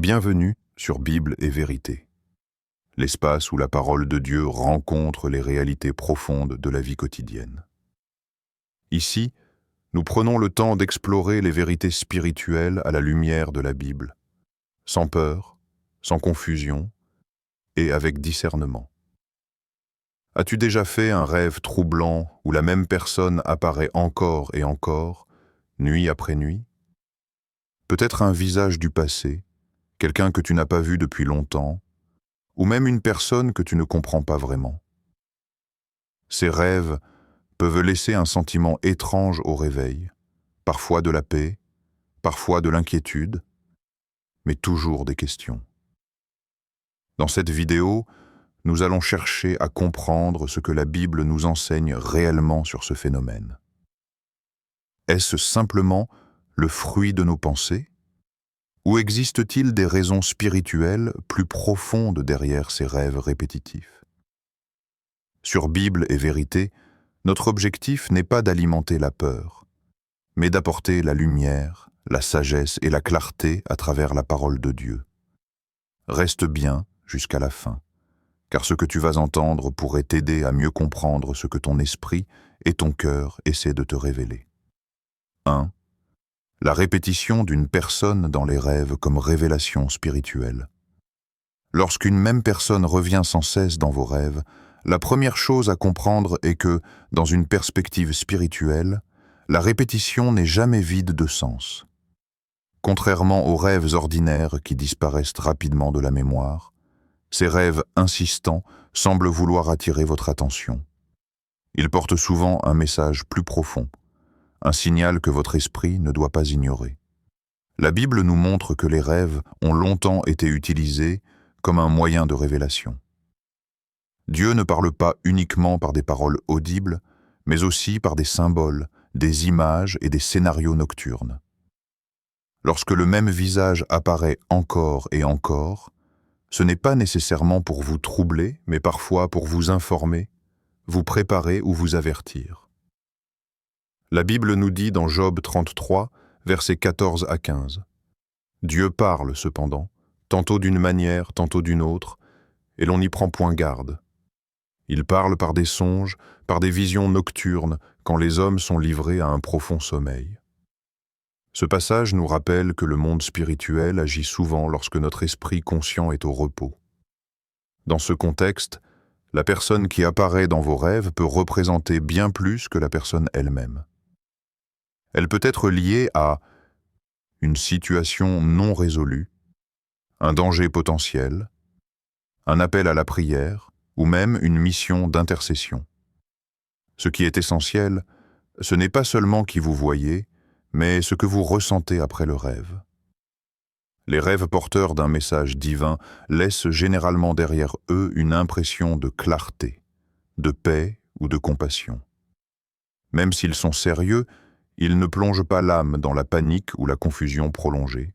Bienvenue sur Bible et Vérité, l'espace où la parole de Dieu rencontre les réalités profondes de la vie quotidienne. Ici, nous prenons le temps d'explorer les vérités spirituelles à la lumière de la Bible, sans peur, sans confusion et avec discernement. As-tu déjà fait un rêve troublant où la même personne apparaît encore et encore, nuit après nuit? Peut-être un visage du passé, quelqu'un que tu n'as pas vu depuis longtemps, ou même une personne que tu ne comprends pas vraiment. Ces rêves peuvent laisser un sentiment étrange au réveil, parfois de la paix, parfois de l'inquiétude, mais toujours des questions. Dans cette vidéo, nous allons chercher à comprendre ce que la Bible nous enseigne réellement sur ce phénomène. Est-ce simplement le fruit de nos pensées? Ou existe-t-il des raisons spirituelles plus profondes derrière ces rêves répétitifs? Sur Bible et Vérité, notre objectif n'est pas d'alimenter la peur, mais d'apporter la lumière, la sagesse et la clarté à travers la parole de Dieu. Reste bien jusqu'à la fin, car ce que tu vas entendre pourrait t'aider à mieux comprendre ce que ton esprit et ton cœur essaient de te révéler. 1. La répétition d'une personne dans les rêves comme révélation spirituelle. Lorsqu'une même personne revient sans cesse dans vos rêves, la première chose à comprendre est que, dans une perspective spirituelle, la répétition n'est jamais vide de sens. Contrairement aux rêves ordinaires qui disparaissent rapidement de la mémoire, ces rêves insistants semblent vouloir attirer votre attention. Ils portent souvent un message plus profond, un signal que votre esprit ne doit pas ignorer. La Bible nous montre que les rêves ont longtemps été utilisés comme un moyen de révélation. Dieu ne parle pas uniquement par des paroles audibles, mais aussi par des symboles, des images et des scénarios nocturnes. Lorsque le même visage apparaît encore et encore, ce n'est pas nécessairement pour vous troubler, mais parfois pour vous informer, vous préparer ou vous avertir. La Bible nous dit dans Job 33, versets 14 à 15. Dieu parle cependant, tantôt d'une manière, tantôt d'une autre, et l'on n'y prend point garde. Il parle par des songes, par des visions nocturnes, quand les hommes sont livrés à un profond sommeil. Ce passage nous rappelle que le monde spirituel agit souvent lorsque notre esprit conscient est au repos. Dans ce contexte, la personne qui apparaît dans vos rêves peut représenter bien plus que la personne elle-même. Elle peut être liée à une situation non résolue, un danger potentiel, un appel à la prière ou même une mission d'intercession. Ce qui est essentiel, ce n'est pas seulement qui vous voyez, mais ce que vous ressentez après le rêve. Les rêves porteurs d'un message divin laissent généralement derrière eux une impression de clarté, de paix ou de compassion. Même s'ils sont sérieux, ils ne plongent pas l'âme dans la panique ou la confusion prolongée.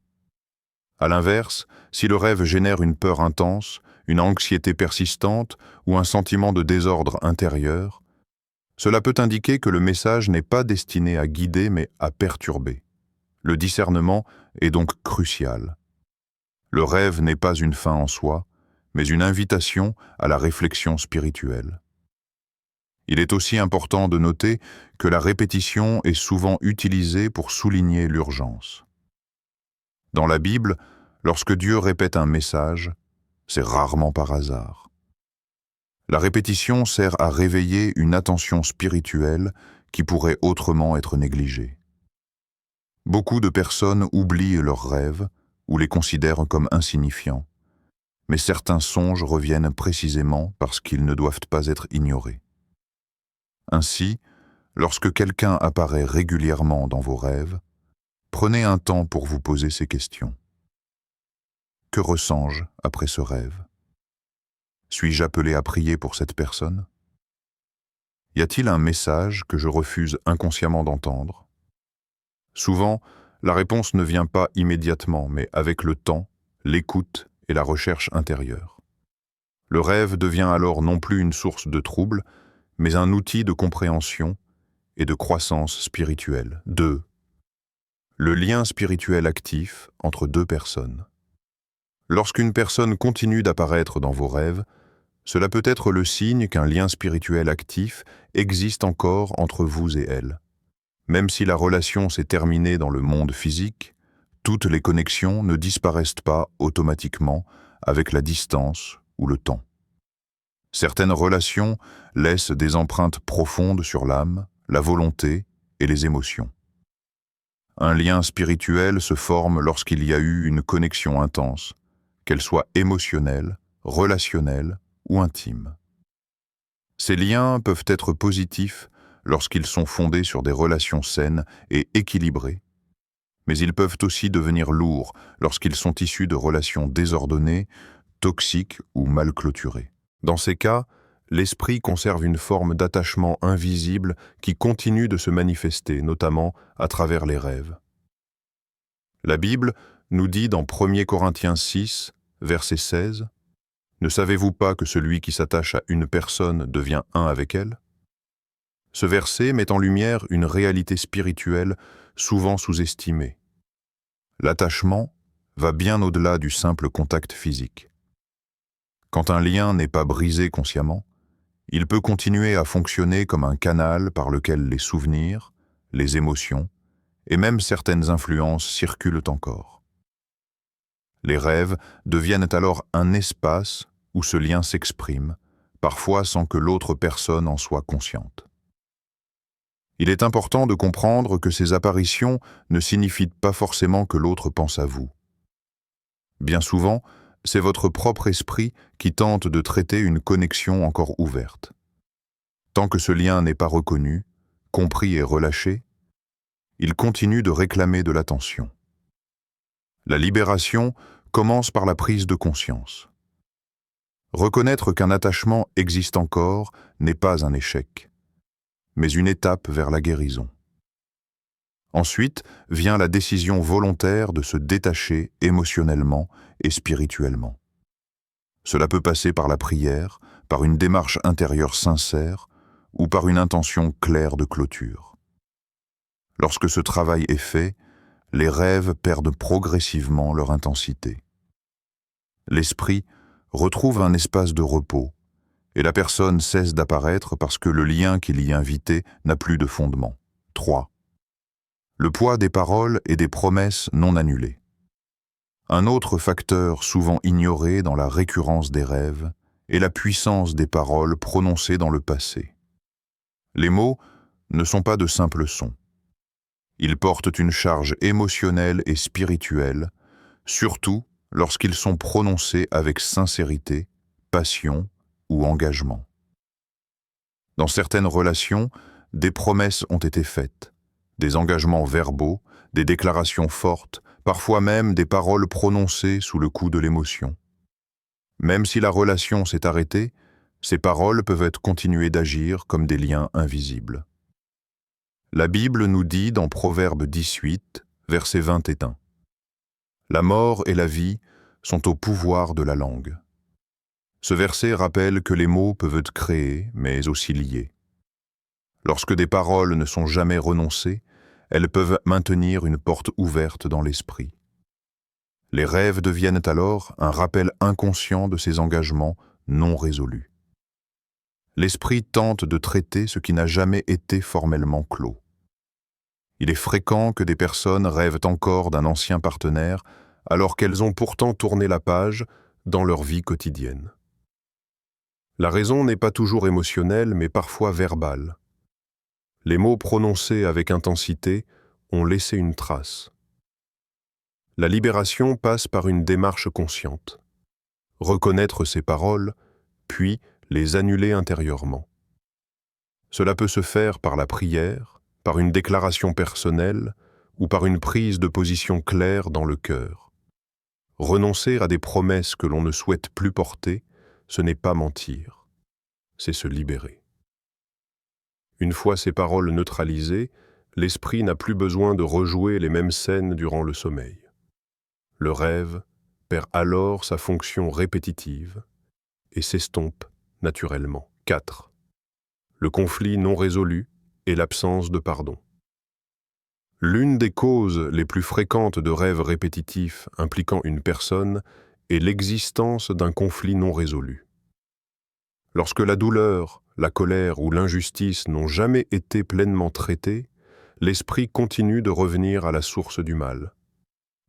À l'inverse, si le rêve génère une peur intense, une anxiété persistante ou un sentiment de désordre intérieur, cela peut indiquer que le message n'est pas destiné à guider mais à perturber. Le discernement est donc crucial. Le rêve n'est pas une fin en soi, mais une invitation à la réflexion spirituelle. Il est aussi important de noter que la répétition est souvent utilisée pour souligner l'urgence. Dans la Bible, lorsque Dieu répète un message, c'est rarement par hasard. La répétition sert à réveiller une attention spirituelle qui pourrait autrement être négligée. Beaucoup de personnes oublient leurs rêves ou les considèrent comme insignifiants, mais certains songes reviennent précisément parce qu'ils ne doivent pas être ignorés. Ainsi, lorsque quelqu'un apparaît régulièrement dans vos rêves, prenez un temps pour vous poser ces questions. Que ressens-je après ce rêve? Suis-je appelé à prier pour cette personne? Y a-t-il un message que je refuse inconsciemment d'entendre? Souvent, la réponse ne vient pas immédiatement, mais avec le temps, l'écoute et la recherche intérieure. Le rêve devient alors non plus une source de trouble, mais un outil de compréhension et de croissance spirituelle. 2. Le lien spirituel actif entre deux personnes. Lorsqu'une personne continue d'apparaître dans vos rêves, cela peut être le signe qu'un lien spirituel actif existe encore entre vous et elle. Même si la relation s'est terminée dans le monde physique, toutes les connexions ne disparaissent pas automatiquement avec la distance ou le temps. Certaines relations laissent des empreintes profondes sur l'âme, la volonté et les émotions. Un lien spirituel se forme lorsqu'il y a eu une connexion intense, qu'elle soit émotionnelle, relationnelle ou intime. Ces liens peuvent être positifs lorsqu'ils sont fondés sur des relations saines et équilibrées, mais ils peuvent aussi devenir lourds lorsqu'ils sont issus de relations désordonnées, toxiques ou mal clôturées. Dans ces cas, l'esprit conserve une forme d'attachement invisible qui continue de se manifester, notamment à travers les rêves. La Bible nous dit dans 1 Corinthiens 6, verset 16, « Ne savez-vous pas que celui qui s'attache à une personne devient un avec elle ?» Ce verset met en lumière une réalité spirituelle souvent sous-estimée. L'attachement va bien au-delà du simple contact physique. Quand un lien n'est pas brisé consciemment, il peut continuer à fonctionner comme un canal par lequel les souvenirs, les émotions et même certaines influences circulent encore. Les rêves deviennent alors un espace où ce lien s'exprime, parfois sans que l'autre personne en soit consciente. Il est important de comprendre que ces apparitions ne signifient pas forcément que l'autre pense à vous. Bien souvent, c'est votre propre esprit qui tente de traiter une connexion encore ouverte. Tant que ce lien n'est pas reconnu, compris et relâché, il continue de réclamer de l'attention. La libération commence par la prise de conscience. Reconnaître qu'un attachement existe encore n'est pas un échec, mais une étape vers la guérison. Ensuite vient la décision volontaire de se détacher émotionnellement et spirituellement. Cela peut passer par la prière, par une démarche intérieure sincère ou par une intention claire de clôture. Lorsque ce travail est fait, les rêves perdent progressivement leur intensité. L'esprit retrouve un espace de repos et la personne cesse d'apparaître parce que le lien qui l'y invitait n'a plus de fondement. 3. Le poids des paroles et des promesses non annulées. Un autre facteur souvent ignoré dans la récurrence des rêves est la puissance des paroles prononcées dans le passé. Les mots ne sont pas de simples sons. Ils portent une charge émotionnelle et spirituelle, surtout lorsqu'ils sont prononcés avec sincérité, passion ou engagement. Dans certaines relations, des promesses ont été faites, des engagements verbaux, des déclarations fortes, parfois même des paroles prononcées sous le coup de l'émotion. Même si la relation s'est arrêtée, ces paroles peuvent continuer d'agir comme des liens invisibles. La Bible nous dit dans Proverbe 18, versets 21, « La mort et la vie sont au pouvoir de la langue. » Ce verset rappelle que les mots peuvent créer, mais aussi lier. Lorsque des paroles ne sont jamais renoncées, elles peuvent maintenir une porte ouverte dans l'esprit. Les rêves deviennent alors un rappel inconscient de ces engagements non résolus. L'esprit tente de traiter ce qui n'a jamais été formellement clos. Il est fréquent que des personnes rêvent encore d'un ancien partenaire alors qu'elles ont pourtant tourné la page dans leur vie quotidienne. La raison n'est pas toujours émotionnelle, mais parfois verbale. Les mots prononcés avec intensité ont laissé une trace. La libération passe par une démarche consciente. Reconnaître ces paroles, puis les annuler intérieurement. Cela peut se faire par la prière, par une déclaration personnelle ou par une prise de position claire dans le cœur. Renoncer à des promesses que l'on ne souhaite plus porter, ce n'est pas mentir, c'est se libérer. Une fois ces paroles neutralisées, l'esprit n'a plus besoin de rejouer les mêmes scènes durant le sommeil. Le rêve perd alors sa fonction répétitive et s'estompe naturellement. 4. Le conflit non résolu et l'absence de pardon. L'une des causes les plus fréquentes de rêves répétitifs impliquant une personne et l'existence d'un conflit non résolu. Lorsque la douleur, la colère ou l'injustice n'ont jamais été pleinement traitées, l'esprit continue de revenir à la source du mal.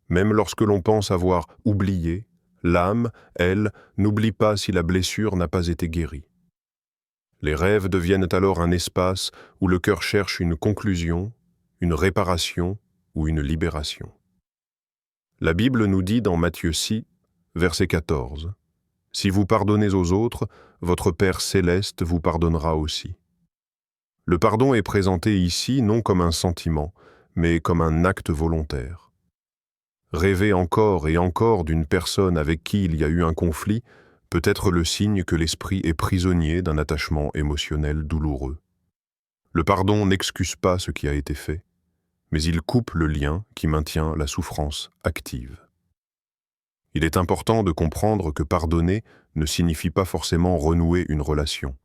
Même lorsque l'on pense avoir oublié, l'âme, elle, n'oublie pas si la blessure n'a pas été guérie. Les rêves deviennent alors un espace où le cœur cherche une conclusion, une réparation ou une libération. La Bible nous dit dans Matthieu 6, verset 14, « Si vous pardonnez aux autres, votre Père céleste vous pardonnera aussi. » Le pardon est présenté ici non comme un sentiment, mais comme un acte volontaire. Rêver encore et encore d'une personne avec qui il y a eu un conflit peut être le signe que l'esprit est prisonnier d'un attachement émotionnel douloureux. Le pardon n'excuse pas ce qui a été fait, mais il coupe le lien qui maintient la souffrance active. Il est important de comprendre que pardonner ne signifie pas forcément renouer une relation.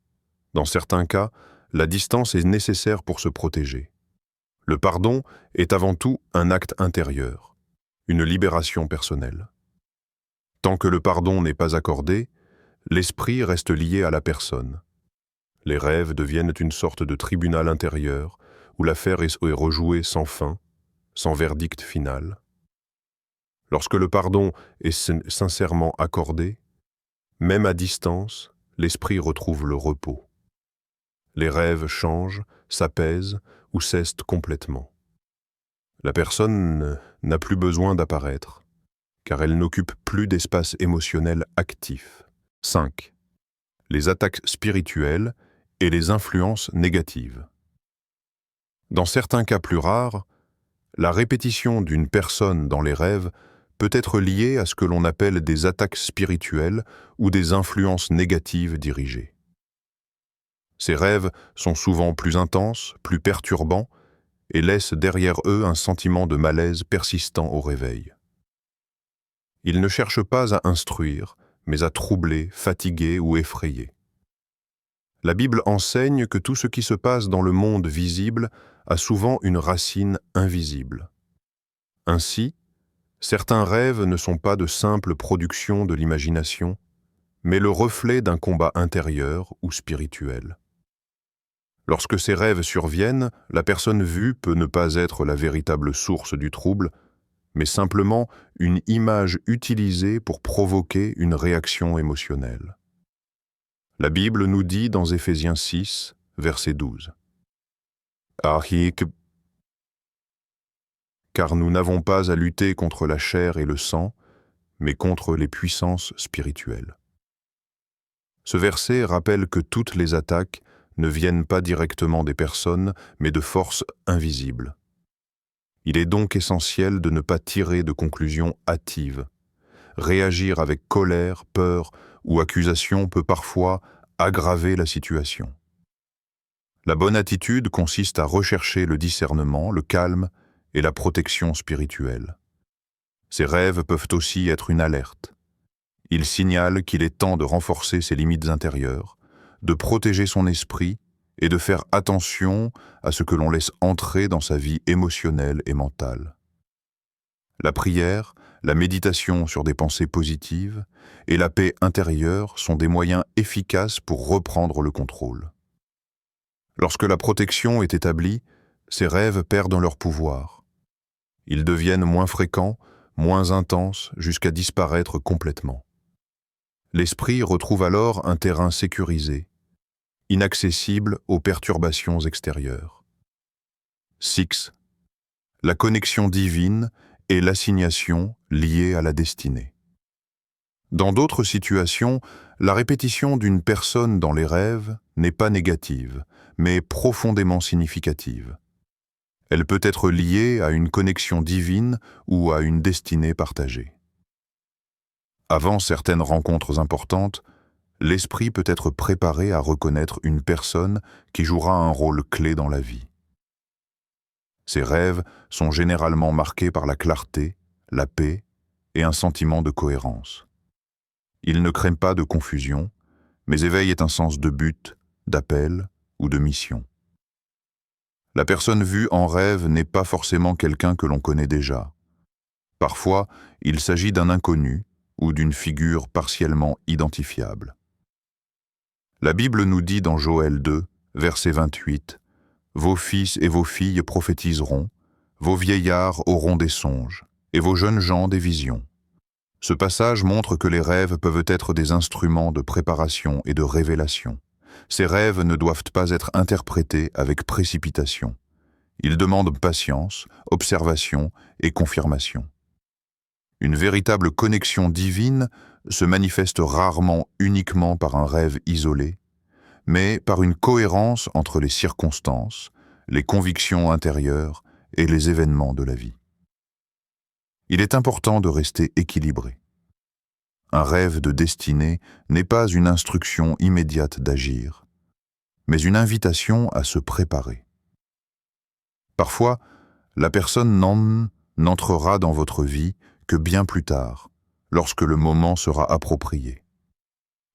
Dans certains cas, la distance est nécessaire pour se protéger. Le pardon est avant tout un acte intérieur, une libération personnelle. Tant que le pardon n'est pas accordé, l'esprit reste lié à la personne. Les rêves deviennent une sorte de tribunal intérieur où l'affaire est rejouée sans fin, sans verdict final. Lorsque le pardon est sincèrement accordé, même à distance, l'esprit retrouve le repos. Les rêves changent, s'apaisent ou cessent complètement. La personne n'a plus besoin d'apparaître, car elle n'occupe plus d'espace émotionnel actif. 5. Les attaques spirituelles et les influences négatives. Dans certains cas plus rares, la répétition d'une personne dans les rêves peut être liée à ce que l'on appelle des attaques spirituelles ou des influences négatives dirigées. Ces rêves sont souvent plus intenses, plus perturbants et laissent derrière eux un sentiment de malaise persistant au réveil. Ils ne cherchent pas à instruire, mais à troubler, fatiguer ou effrayer. La Bible enseigne que tout ce qui se passe dans le monde visible a souvent une racine invisible. Ainsi, certains rêves ne sont pas de simples productions de l'imagination, mais le reflet d'un combat intérieur ou spirituel. Lorsque ces rêves surviennent, la personne vue peut ne pas être la véritable source du trouble, mais simplement une image utilisée pour provoquer une réaction émotionnelle. La Bible nous dit dans Éphésiens 6, verset 12, « Car nous n'avons pas à lutter contre la chair et le sang, mais contre les puissances spirituelles. » Ce verset rappelle que toutes les attaques ne viennent pas directement des personnes, mais de forces invisibles. Il est donc essentiel de ne pas tirer de conclusions hâtives. Réagir avec colère, peur ou accusation peut parfois aggraver la situation. La bonne attitude consiste à rechercher le discernement, le calme et la protection spirituelle. Ces rêves peuvent aussi être une alerte. Ils signalent qu'il est temps de renforcer ses limites intérieures, de protéger son esprit et de faire attention à ce que l'on laisse entrer dans sa vie émotionnelle et mentale. La prière, la méditation sur des pensées positives et la paix intérieure sont des moyens efficaces pour reprendre le contrôle. Lorsque la protection est établie, ces rêves perdent leur pouvoir. Ils deviennent moins fréquents, moins intenses, jusqu'à disparaître complètement. L'esprit retrouve alors un terrain sécurisé, inaccessible aux perturbations extérieures. 6. La connexion divine et l'assignation liée à la destinée. Dans d'autres situations, la répétition d'une personne dans les rêves n'est pas négative, mais profondément significative. Elle peut être liée à une connexion divine ou à une destinée partagée. Avant certaines rencontres importantes, l'esprit peut être préparé à reconnaître une personne qui jouera un rôle clé dans la vie. Ces rêves sont généralement marqués par la clarté, la paix et un sentiment de cohérence. Ils ne créent pas de confusion, mais éveillent un sens de but, d'appel ou de mission. La personne vue en rêve n'est pas forcément quelqu'un que l'on connaît déjà. Parfois, il s'agit d'un inconnu, ou d'une figure partiellement identifiable. La Bible nous dit dans Joël 2, verset 28, « Vos fils et vos filles prophétiseront, vos vieillards auront des songes, et vos jeunes gens des visions. » Ce passage montre que les rêves peuvent être des instruments de préparation et de révélation. Ces rêves ne doivent pas être interprétés avec précipitation. Ils demandent patience, observation et confirmation. Une véritable connexion divine se manifeste rarement uniquement par un rêve isolé, mais par une cohérence entre les circonstances, les convictions intérieures et les événements de la vie. Il est important de rester équilibré. Un rêve de destinée n'est pas une instruction immédiate d'agir, mais une invitation à se préparer. Parfois, la personne n'entrera dans votre vie que bien plus tard, lorsque le moment sera approprié.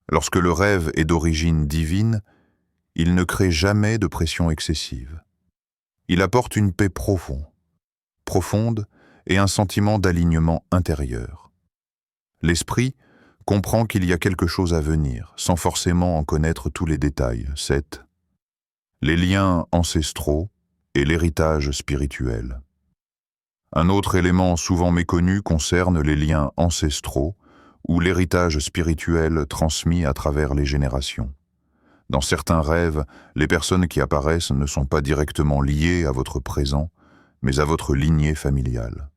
Lorsque le rêve est d'origine divine, il ne crée jamais de pression excessive. Il apporte une paix profonde et un sentiment d'alignement intérieur. L'esprit comprend qu'il y a quelque chose à venir, sans forcément en connaître tous les détails. 7. Les liens ancestraux et l'héritage spirituel. Un autre élément souvent méconnu concerne les liens ancestraux ou l'héritage spirituel transmis à travers les générations. Dans certains rêves, les personnes qui apparaissent ne sont pas directement liées à votre présent, mais à votre lignée familiale.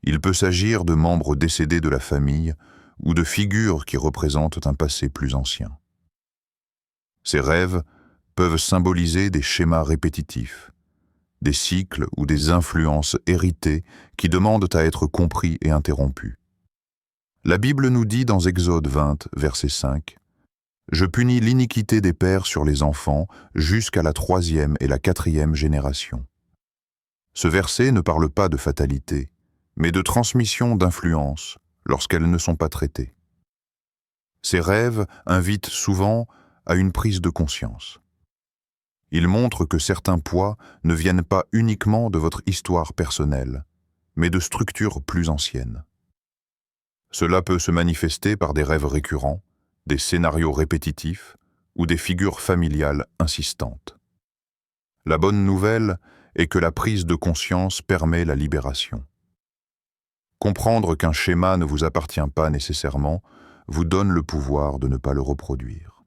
Il peut s'agir de membres décédés de la famille ou de figures qui représentent un passé plus ancien. Ces rêves peuvent symboliser des schémas répétitifs, des cycles ou des influences héritées qui demandent à être compris et interrompus. La Bible nous dit dans Exode 20, verset 5, « Je punis l'iniquité des pères sur les enfants jusqu'à la 3e et la 4e génération. » Ce verset ne parle pas de fatalité, mais de transmission d'influences lorsqu'elles ne sont pas traitées. Ces rêves invitent souvent à une prise de conscience. Ils montrent que certains poids ne viennent pas uniquement de votre histoire personnelle, mais de structures plus anciennes. Cela peut se manifester par des rêves récurrents, des scénarios répétitifs ou des figures familiales insistantes. La bonne nouvelle est que la prise de conscience permet la libération. Comprendre qu'un schéma ne vous appartient pas nécessairement vous donne le pouvoir de ne pas le reproduire.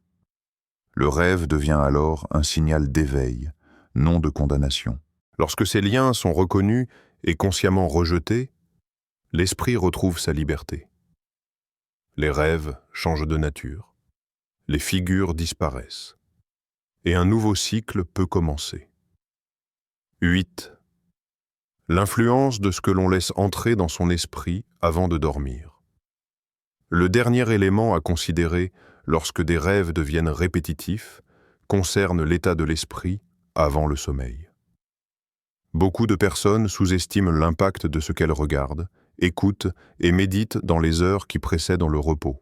Le rêve devient alors un signal d'éveil, non de condamnation. Lorsque ces liens sont reconnus et consciemment rejetés, l'esprit retrouve sa liberté. Les rêves changent de nature, les figures disparaissent, et un nouveau cycle peut commencer. 8. L'influence de ce que l'on laisse entrer dans son esprit avant de dormir. Le dernier élément à considérer lorsque des rêves deviennent répétitifs concerne l'état de l'esprit avant le sommeil. Beaucoup de personnes sous-estiment l'impact de ce qu'elles regardent, écoutent et méditent dans les heures qui précèdent le repos.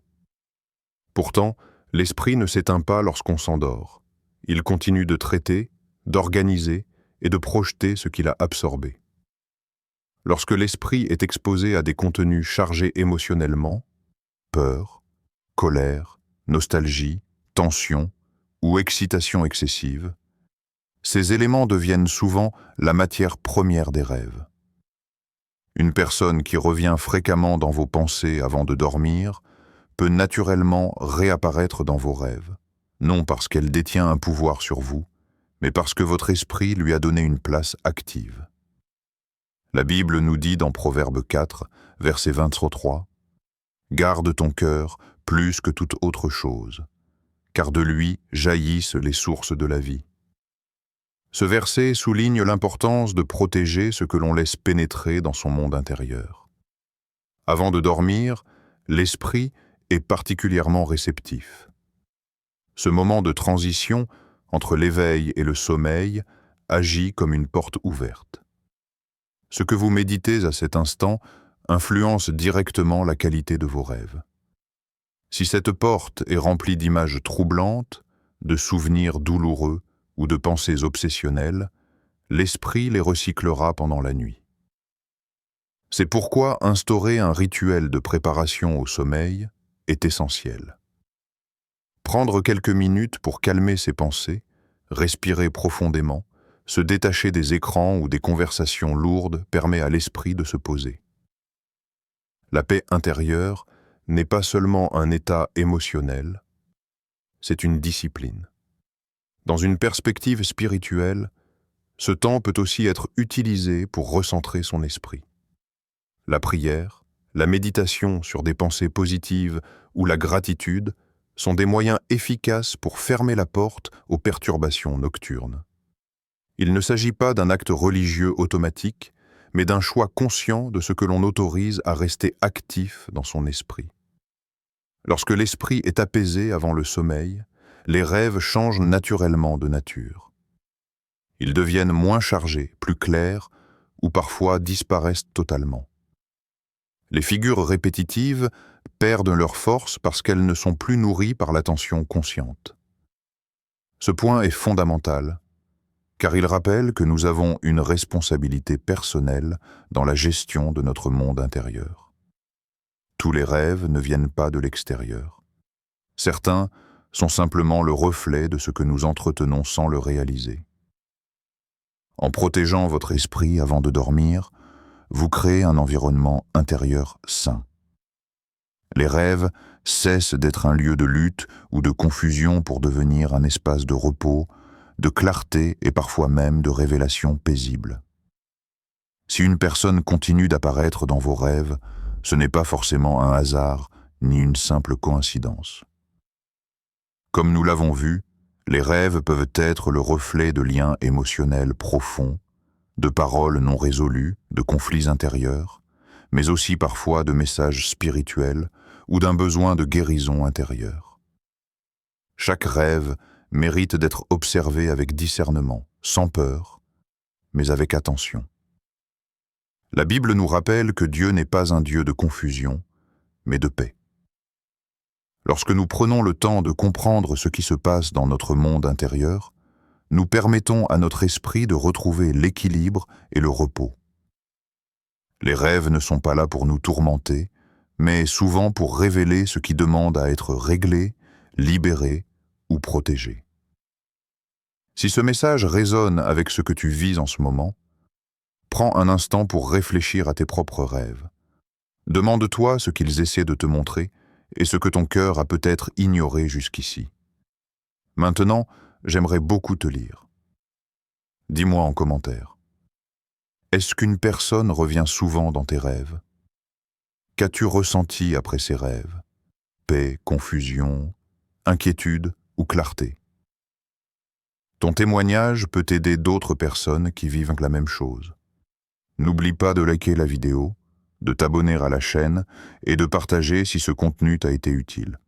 Pourtant, l'esprit ne s'éteint pas lorsqu'on s'endort. Il continue de traiter, d'organiser et de projeter ce qu'il a absorbé. Lorsque l'esprit est exposé à des contenus chargés émotionnellement, peur, colère, nostalgie, tension ou excitation excessive, ces éléments deviennent souvent la matière première des rêves. Une personne qui revient fréquemment dans vos pensées avant de dormir peut naturellement réapparaître dans vos rêves, non parce qu'elle détient un pouvoir sur vous, mais parce que votre esprit lui a donné une place active. La Bible nous dit dans Proverbe 4, verset 23, « Garde ton cœur plus que toute autre chose, car de lui jaillissent les sources de la vie. » Ce verset souligne l'importance de protéger ce que l'on laisse pénétrer dans son monde intérieur. Avant de dormir, l'esprit est particulièrement réceptif. Ce moment de transition entre l'éveil et le sommeil agit comme une porte ouverte. Ce que vous méditez à cet instant influence directement la qualité de vos rêves. Si cette porte est remplie d'images troublantes, de souvenirs douloureux ou de pensées obsessionnelles, l'esprit les recyclera pendant la nuit. C'est pourquoi instaurer un rituel de préparation au sommeil est essentiel. Prendre quelques minutes pour calmer ses pensées, respirer profondément, se détacher des écrans ou des conversations lourdes permet à l'esprit de se poser. La paix intérieure n'est pas seulement un état émotionnel, c'est une discipline. Dans une perspective spirituelle, ce temps peut aussi être utilisé pour recentrer son esprit. La prière, la méditation sur des pensées positives ou la gratitude sont des moyens efficaces pour fermer la porte aux perturbations nocturnes. Il ne s'agit pas d'un acte religieux automatique, mais d'un choix conscient de ce que l'on autorise à rester actif dans son esprit. Lorsque l'esprit est apaisé avant le sommeil, les rêves changent naturellement de nature. Ils deviennent moins chargés, plus clairs, ou parfois disparaissent totalement. Les figures répétitives perdent leur force parce qu'elles ne sont plus nourries par l'attention consciente. Ce point est fondamental, car il rappelle que nous avons une responsabilité personnelle dans la gestion de notre monde intérieur. Tous les rêves ne viennent pas de l'extérieur. Certains sont simplement le reflet de ce que nous entretenons sans le réaliser. En protégeant votre esprit avant de dormir, vous créez un environnement intérieur sain. Les rêves cessent d'être un lieu de lutte ou de confusion pour devenir un espace de repos, de clarté et parfois même de révélation paisible. Si une personne continue d'apparaître dans vos rêves, ce n'est pas forcément un hasard ni une simple coïncidence. Comme nous l'avons vu, les rêves peuvent être le reflet de liens émotionnels profonds, de paroles non résolues, de conflits intérieurs, mais aussi parfois de messages spirituels ou d'un besoin de guérison intérieure. Chaque rêve mérite d'être observé avec discernement, sans peur, mais avec attention. La Bible nous rappelle que Dieu n'est pas un Dieu de confusion, mais de paix. Lorsque nous prenons le temps de comprendre ce qui se passe dans notre monde intérieur, nous permettons à notre esprit de retrouver l'équilibre et le repos. Les rêves ne sont pas là pour nous tourmenter, mais souvent pour révéler ce qui demande à être réglé, libéré ou protégé. Si ce message résonne avec ce que tu vis en ce moment, prends un instant pour réfléchir à tes propres rêves. Demande-toi ce qu'ils essaient de te montrer et ce que ton cœur a peut-être ignoré jusqu'ici. Maintenant, j'aimerais beaucoup te lire. Dis-moi en commentaire. Est-ce qu'une personne revient souvent dans tes rêves? Qu'as-tu ressenti après ces rêves? Paix, confusion, inquiétude ou clarté? Ton témoignage peut aider d'autres personnes qui vivent la même chose. N'oublie pas de liker la vidéo, de t'abonner à la chaîne et de partager si ce contenu t'a été utile.